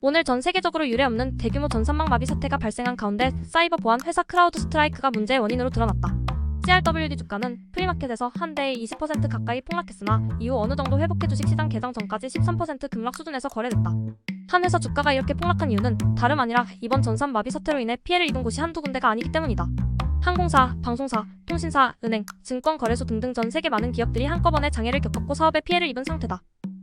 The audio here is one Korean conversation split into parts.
오늘 전 세계적으로 유례없는 대규모 전산망 마비 사태가 발생한 가운데 사이버 보안 회사 크라우드 스트라이크가 문제의 원인으로 드러났다. CRWD 주가는 프리마켓에서 한 대에 20% 가까이 폭락했으나 이후 어느 정도 회복해 주식시장 개장 전까지 13% 급락 수준에서 거래됐다. 한 회사 주가가 이렇게 폭락한 이유는 다름 아니라 이번 전산 마비 사태로 인해 피해를 입은 곳이 한두 군데가 아니기 때문이다. 항공사, 방송사, 통신사, 은행, 증권거래소 등등 전 세계 많은 기업들이 한꺼번에 장애를 겪었고 사업에 피해를 입은 상태다.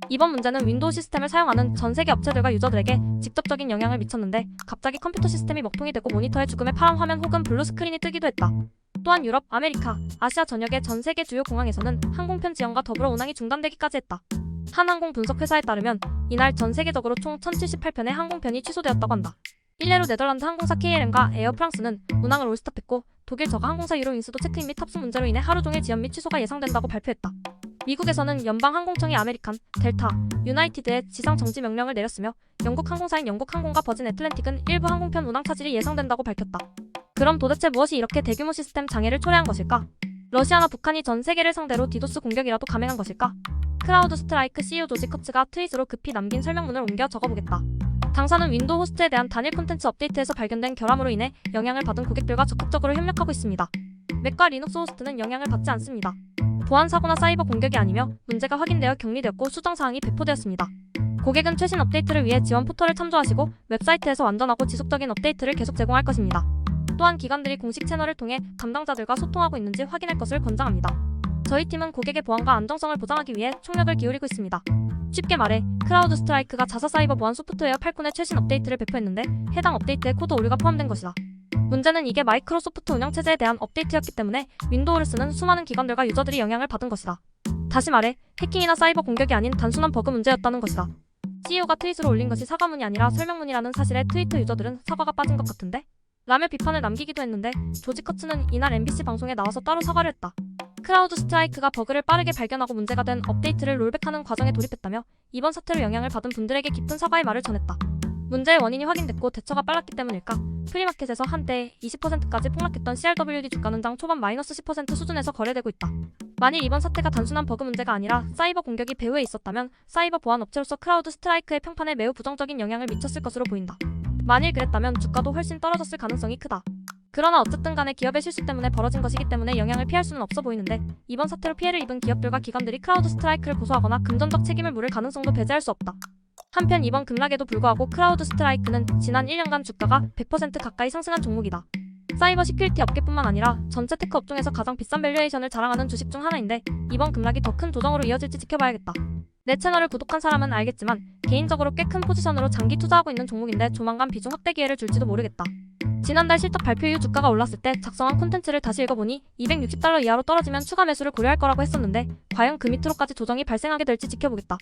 이번 문제는 윈도우 시스템을 사용하는 전 세계 업체들과 유저들에게 직접적인 영향을 미쳤는데 갑자기 컴퓨터 시스템이 먹통이 되고 모니터에 죽음의 파란 화면 혹은 블루 스크린이 뜨기도 했다. 또한 유럽, 아메리카, 아시아 전역의 전 세계 주요 공항에서는 항공편 지원과 더불어 운항이 중단되기까지 했다. 한 항공 분석 회사에 따르면 이날 전 세계적으로 총 1078편의 항공편이 취소되었다고 한다. 일례로 네덜란드 항공사 KLM과 에어 프랑스는 운항을 올스톱했고 독일 저가 항공사 유로윙스도 체크인 및 탑승 문제로 인해 하루 종일 지연 및 취소가 예상된다고 발표했다. 미국에서는 연방항공청이 아메리칸, 델타, 유나이티드의 지상 정지 명령을 내렸으며 영국 항공사인 영국항공과 버진 애틀랜틱은 일부 항공편 운항 차질이 예상된다고 밝혔다. 그럼 도대체 무엇이 이렇게 대규모 시스템 장애를 초래한 것일까? 러시아나 북한이 전 세계를 상대로 디도스 공격이라도 감행한 것일까? 크라우드 스트라이크 CEO 조지 커츠가 트윗으로 급히 남긴 설명문을 옮겨 적어보겠다. 당사는 윈도우 호스트에 대한 단일 콘텐츠 업데이트에서 발견된 결함으로 인해 영향을 받은 고객들과 적극적으로 협력하고 있습니다. 맥과 리눅스 호스트는 영향을 받지 않습니다. 보안 사고나 사이버 공격이 아니며 문제가 확인되어 격리되었고 수정 사항이 배포되었습니다. 고객은 최신 업데이트를 위해 지원 포털을 참조하시고 웹사이트에서 완전하고 지속적인 업데이트를 계속 제공할 것입니다. 또한 기관들이 공식 채널을 통해 담당자들과 소통하고 있는지 확인할 것을 권장합니다. 저희 팀은 고객의 보안과 안정성을 보장하기 위해 총력을 기울이고 있습니다. 쉽게 말해 크라우드 스트라이크가 자사 사이버 보안 소프트웨어 팔콘의 최신 업데이트를 배포했는데 해당 업데이트에 코드 오류가 포함된 것이다. 문제는 이게 마이크로소프트 운영체제에 대한 업데이트였기 때문에 윈도우를 쓰는 수많은 기관들과 유저들이 영향을 받은 것이다. 다시 말해 해킹이나 사이버 공격이 아닌 단순한 버그 문제였다는 것이다. CEO가 트윗으로 올린 것이 사과문이 아니라 설명문이라는 사실에 트위터 유저들은 사과가 빠진 것 같은데? 라며 비판을 남기기도 했는데 조지 커츠는 이날 MBC 방송에 나와서 따로 사과를 했다. 크라우드 스트라이크가 버그를 빠르게 발견하고 문제가 된 업데이트를 롤백하는 과정에 돌입했다며 이번 사태로 영향을 받은 분들에게 깊은 사과의 말을 전했다. 문제의 원인이 확인됐고 대처가 빨랐기 때문일까? 프리마켓에서 한때에 20%까지 폭락했던 CRWD 주가는 장 초반 마이너스 10% 수준에서 거래되고 있다. 만일 이번 사태가 단순한 버그 문제가 아니라 사이버 공격이 배후에 있었다면 사이버 보안 업체로서 크라우드 스트라이크의 평판에 매우 부정적인 영향을 미쳤을 것으로 보인다. 만일 그랬다면 주가도 훨씬 떨어졌을 가능성이 크다. 그러나 어쨌든 간에 기업의 실수 때문에 벌어진 것이기 때문에 영향을 피할 수는 없어 보이는데 이번 사태로 피해를 입은 기업들과 기관들이 크라우드 스트라이크를 고소하거나 금전적 책임을 물을 가능성도 배제할 수 없다. 한편 이번 급락에도 불구하고 크라우드 스트라이크는 지난 1년간 주가가 100% 가까이 상승한 종목이다. 사이버 시큐리티 업계뿐만 아니라 전체 테크 업종에서 가장 비싼 밸류에이션을 자랑하는 주식 중 하나인데 이번 급락이 더 큰 조정으로 이어질지 지켜봐야겠다. 내 채널을 구독한 사람은 알겠지만 개인적으로 꽤 큰 포지션으로 장기 투자하고 있는 종목인데 조만간 비중 확대 기회를 줄지도 모르겠다. 지난달 실적 발표 이후 주가가 올랐을 때 작성한 콘텐츠를 다시 읽어보니 $260 이하로 떨어지면 추가 매수를 고려할 거라고 했었는데 과연 그 밑으로까지 조정이 발생하게 될지 지켜보겠다.